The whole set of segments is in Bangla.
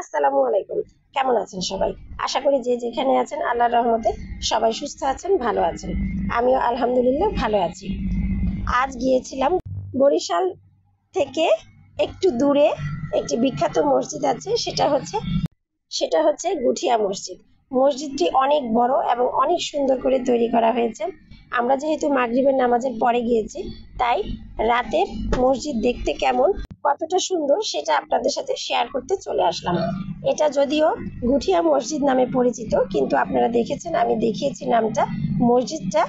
আসসালামু আলাইকুম। কেমন আছেন সবাই? আশা করি যে যেখানে আছেন আল্লাহর রহমতে সবাই সুস্থ আছেন, ভালো আছেন। আমিও আলহামদুলিল্লাহ ভালো আছি। আজ গিয়েছিলাম বরিশাল থেকে একটু দূরে একটি বিখ্যাত মসজিদ আছে, সেটা হচ্ছে গুঠিয়া মসজিদ। মসজিদটি অনেক বড় এবং অনেক সুন্দর করে তৈরি করা হয়েছে। আমরা যেহেতু মাগরিবের নামাজের পরে গিয়েছি, তাই রাতের মসজিদ দেখতে কেমন, কতটা সুন্দর সেটা আপনাদের সাথে শেয়ার করতে চলে আসলাম। এটা যদিও গুঠিয়া মসজিদ নামে পরিচিত, কিন্তু আপনারা দেখেছেন, আমি দেখিয়েছি নামটা। মসজিদটা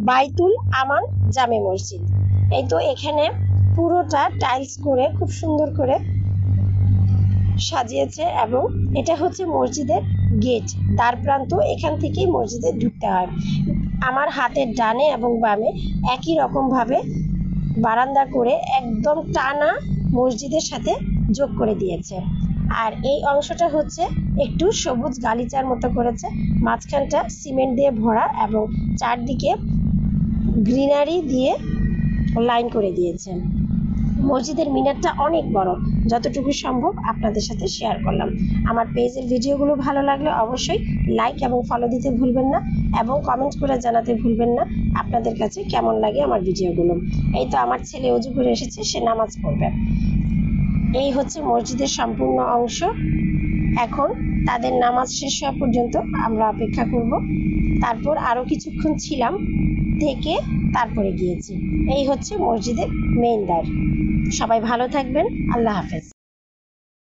বাইতুল আমান জামে মসজিদ। এই তো এখানে পুরোটা টাইলস করে খুব সুন্দর করে সাজিয়েছে এবং এটা হচ্ছে মসজিদের গেট, দ্বার প্রান্ত। এখান থেকেই মসজিদে ঢুকতে হয়। আমার হাতের ডানে এবং বামে একই রকম ভাবে বারান্দা করে একদম টানা মসজিদের সাথে যোগ করে দিয়েছে। আর এই অংশটা হচ্ছে একটু সবুজ গালিচার মতো করেছে, মাঝখানটা সিমেন্ট দিয়ে ভরা এবং চারদিকে গ্রিনারি দিয়ে লাইন করে দিয়েছে। মসজিদের মিনারটা অনেক বড়, যতটুকু সম্ভব আপনাদের সাথে শেয়ার করলাম। আমার পেজের ভিডিওগুলো ভালো লাগলে অবশ্যই লাইক এবং ফলো দিতে ভুলবেন না, এবং কমেন্ট করে জানাতে ভুলবেন না আপনাদের কাছে কেমন লাগে আমার ভিডিওগুলো। এই তো আমার ছেলে ওযু করে এসেছে, সে নামাজ পড়বে। এই হচ্ছে মসজিদের সম্পূর্ণ অংশ। এখন তাদের নামাজ শেষ হওয়া পর্যন্ত আমরা অপেক্ষা করব। তারপর আরও কিছুক্ষণ ছিলাম, থেকে তারপরে গিয়েছি। এই হচ্ছে মসজিদের মেইন দ্বার। সবাই ভালো থাকবেন। আল্লাহ হাফেজ।